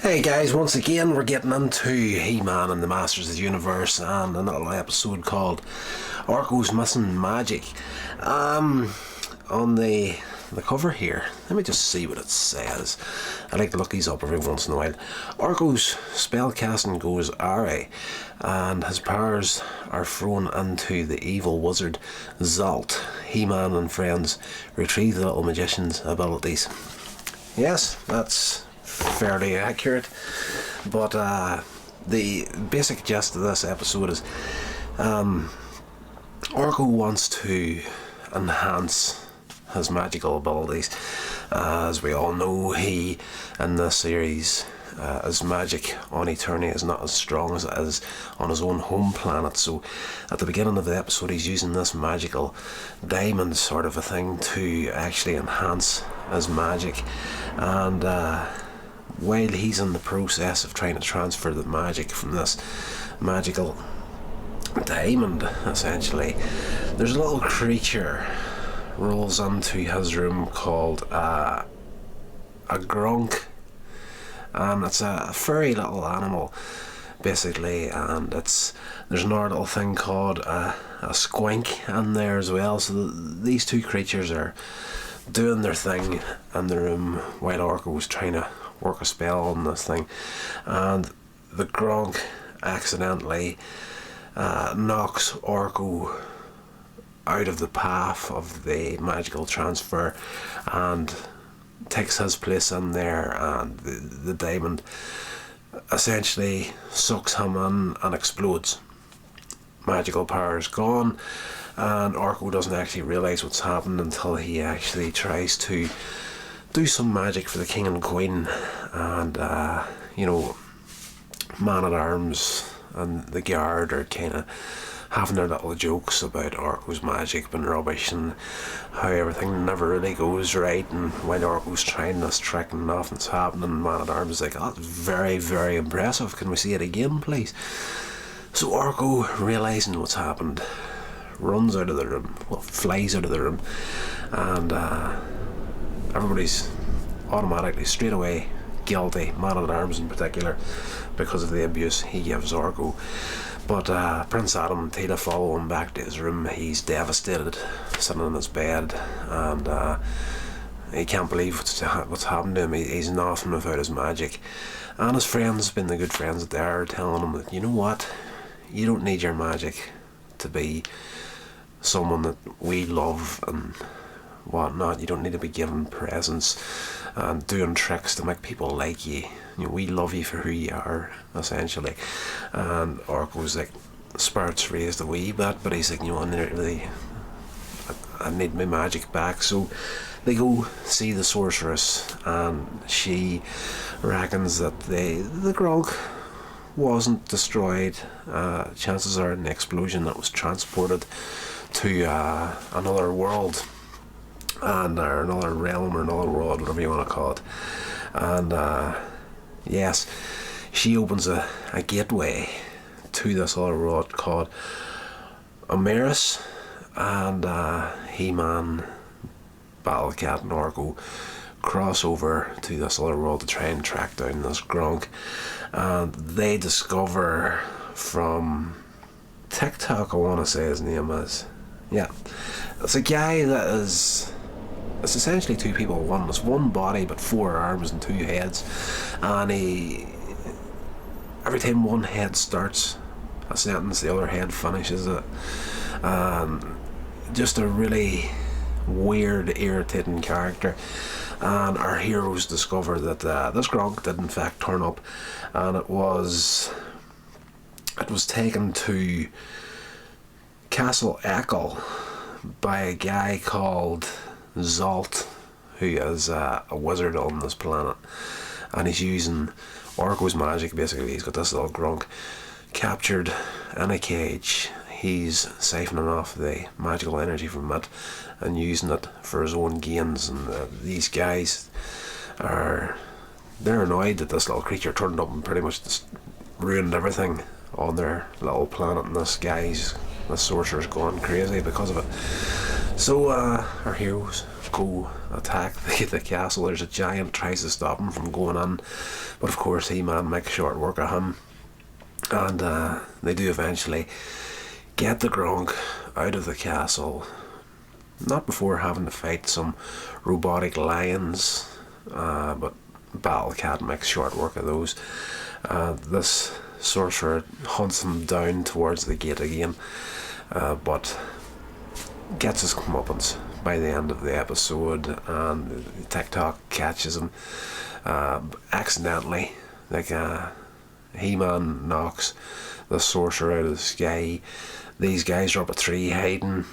Hey guys, once again we're getting into He-Man and the Masters of the Universe and another episode called ORKO'S Missing Magic. On the cover here, let me just see what it says. I like to look these up every once in a while. ORKO'S spellcasting goes awry and his powers are thrown into the evil wizard Zalt. He-Man and friends retrieve the little magician's abilities. Yes, that's fairly accurate, but the basic gist of this episode is ORKO wants to enhance his magical abilities. As we all know, he in this series, his magic on Eternia is not as strong as it is on his own home planet, so at the beginning of the episode he's using this magical diamond sort of a thing to actually enhance his magic. And while he's in the process of trying to transfer the magic from this magical diamond, essentially, there's a little creature rolls into his room called a gronk, and it's a furry little animal basically, and there's another little thing called a squink in there as well. So these two creatures are doing their thing in the room while ORKO was trying to work a spell on this thing, and the gronk accidentally knocks ORKO out of the path of the magical transfer and takes his place in there, and the diamond essentially sucks him in and explodes. Magical powers gone, and ORKO doesn't actually realise what's happened until he actually tries to do some magic for the king and queen, and Man-at-Arms and the guard are kind of having their little jokes about ORKO'S magic being rubbish and how everything never really goes right, and while ORKO'S trying this trick and nothing's happening, Man-at-Arms is like, "Oh, that's very, very impressive, can we see it again please?" So ORKO, realising what's happened, runs out of the room, flies out of the room, and everybody's automatically straight away guilty, Man-at-Arms in particular, because of the abuse he gives ORKO. But Prince Adam and Tila follow him back to his room. He's devastated, sitting in his bed, and he can't believe what's happened to him. He's nothing without his magic, and his friends, being the good friends that they are, telling him that, you know what, you don't need your magic to be someone that we love and whatnot. You don't need to be giving presents and doing tricks to make people like you. You know, we love you for who you are, essentially. And ORKO's like, spirits raised a wee bit, but he's like, you know, I need my magic back. So they go see the sorceress, and she reckons that the gronk wasn't destroyed. Chances are in the explosion that was transported to another world, and or another realm or another world, whatever you want to call it. And yes, she opens a gateway to this other world called Omeris, and He-Man, Battlecat and ORKO cross over to this other world to try and track down this gronk, and they discover from TikTok, I want to say his name is, yeah, it's a guy that is, it's essentially two people at one. It's one body but four arms and two heads, and every time one head starts a sentence, the other head finishes it. Just a really weird, irritating character. And our heroes discover that this gronk did in fact turn up, and it was taken to Castle Echo by a guy called Zalt, who is a wizard on this planet, and he's using ORKO'S magic. Basically, he's got this little gronk captured in a cage. He's siphoning off the magical energy from it and using it for his own gains, and these guys they're annoyed that this little creature turned up and pretty much just ruined everything on their little planet, and this sorcerer's going crazy because of it. So our heroes go attack the castle. There's a giant, tries to stop him from going in, but of course He-Man makes short work of him, and they do eventually get the Gronk out of the castle, not before having to fight some robotic lions, but Battle Cat makes short work of those. This sorcerer hunts him down towards the gate again, but gets his comeuppance by the end of the episode, and TikTok catches him accidentally. Like He-Man knocks the sorcerer out of the sky. These guys are up a tree hiding.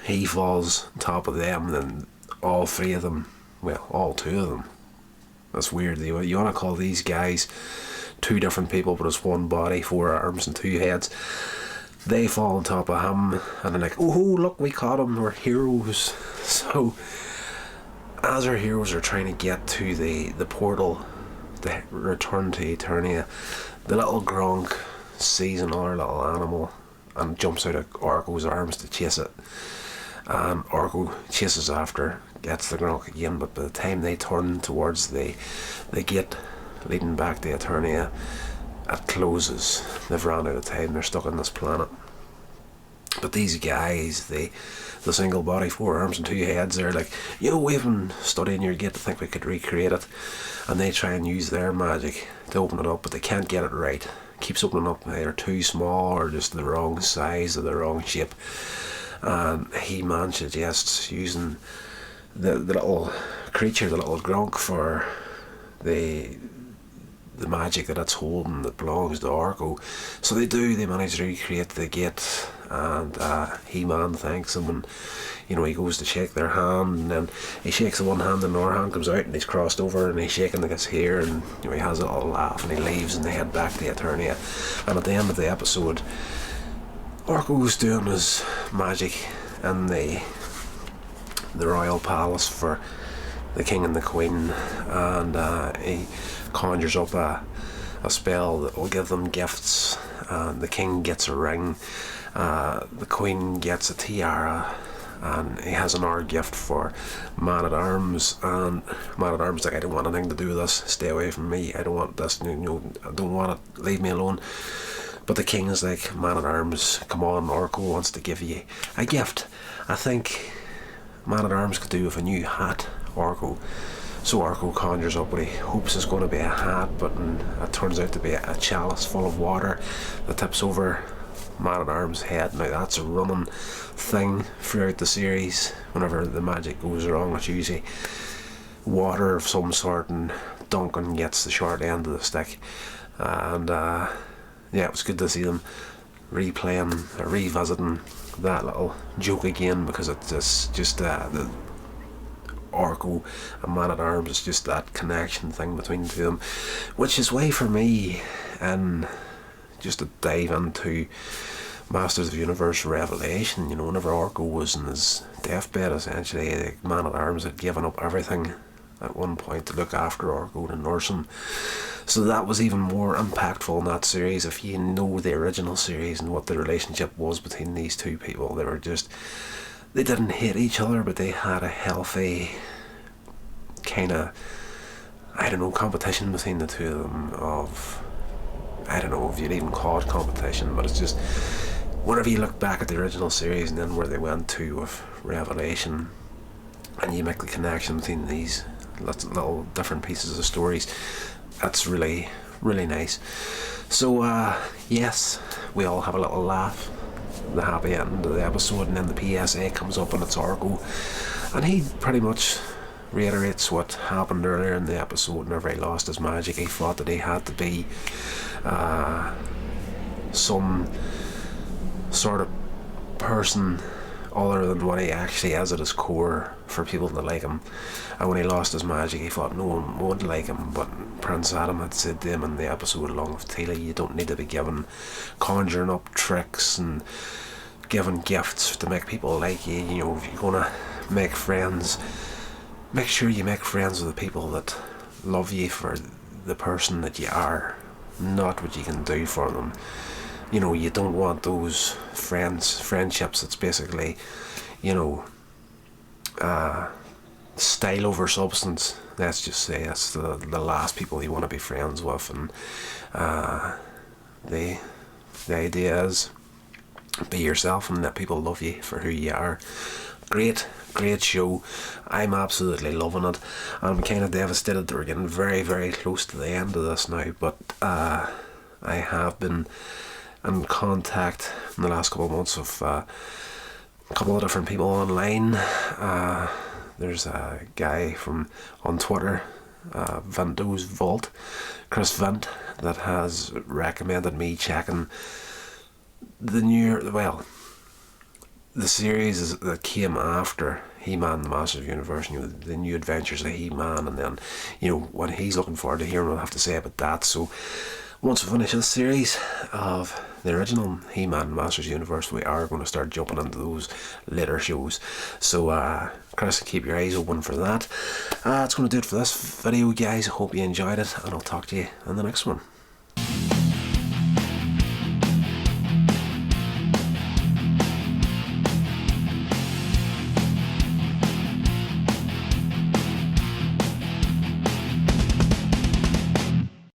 He falls on top of them, and then all three of them, well, all two of them. That's weird. You want to call these guys two different people, but it's one body, 4 arms and 2 heads. They fall on top of him, and they're like, oh, look, we caught him, we're heroes. So, as our heroes are trying to get to the portal, the return to Eternia, the little Gronk sees another little animal and jumps out of ORKO'S arms to chase it. And ORKO chases after, gets the Gronk again, but by the time they turn towards the gate leading back to Eternia, it closes. They've run out of time, they're stuck on this planet. But these guys, the single body, 4 arms and 2 heads, they're like, we've been studying your gate to think we could recreate it. And they try and use their magic to open it up, but they can't get it right. It keeps opening up either too small or just the wrong size or the wrong shape. And He-Man suggests using the little creature, the little Gronk, for the magic that it's holding that belongs to ORKO. So they manage to recreate the gate, and He-Man thanks him, and he goes to shake their hand, and then he shakes the one hand and another hand comes out, and he's crossed over and he's shaking his hair, and he has a little laugh, and he leaves, and they head back to Eternia. And at the end of the episode, ORKO's doing his magic in the royal palace for the king and the queen, and he conjures up a spell that will give them gifts. The king gets a ring, the queen gets a tiara, and he has another gift for Man-at-Arms, and Man-at-Arms like, I don't want anything to do with this, stay away from me, I don't want this, I don't want it, leave me alone. But the king is like, Man-at-Arms, come on, ORKO wants to give you a gift. I think Man-at-Arms could do with a new hat, ORKO. So ORKO conjures up what he hopes is going to be a hat, but it turns out to be a chalice full of water that tips over Man-at-Arms' head. Now that's a running thing throughout the series. Whenever the magic goes wrong, it's usually water of some sort, and Duncan gets the short end of the stick. And it was good to see them revisiting that little joke again, because it's just the ORKO and Man-at-Arms is just that connection thing between the two of them, which is why for me, and just to dive into Masters of the Universe Revelation, whenever ORKO was in his deathbed, essentially, Man-at-Arms had given up everything at one point to look after ORKO, to nurse him. So that was even more impactful in that series. If you know the original series and what the relationship was between these two people, they didn't hate each other, but they had a healthy kind of, competition between the two of them of, I don't know if you'd even call it competition, but it's just, whenever you look back at the original series and then where they went to with Revelation, and you make the connection between these little different pieces of stories, that's really, really nice. So, yes, we all have a little laugh, the happy end of the episode, and then the PSA comes up and it's ORKO, and he pretty much reiterates what happened earlier in the episode. Whenever he lost his magic, he thought that he had to be some sort of person other than what he actually is at his core for people to like him. And when he lost his magic, he thought no one would like him, but Prince Adam had said to him in the episode along with Teela, you don't need to be conjuring up tricks and giving gifts to make people like you. If you're gonna make friends, make sure you make friends with the people that love you for the person that you are, not what you can do for them. You don't want those friendships that's basically, you know, style over substance. Let's just say that's the last people you want to be friends with. And the idea is be yourself and let people love you for who you are. Great show. I'm absolutely loving it. I'm kind of devastated that we're getting very, very close to the end of this now, but I have been in contact in the last couple of months with a couple of different people online. There's a guy on Twitter, Vinto's Vault, Chris Vint, that has recommended me checking the series that came after He-Man the Masters of the Universe, you know, the new adventures of He-Man, and then, you know, what he's looking forward to hearing what I have to say about that. So once we finish this series of the original He-Man Masters of the Universe, we are going to start jumping into those later shows. So Chris, keep your eyes open for that. That's going to do it for this video, guys. I hope you enjoyed it, and I'll talk to you in the next one.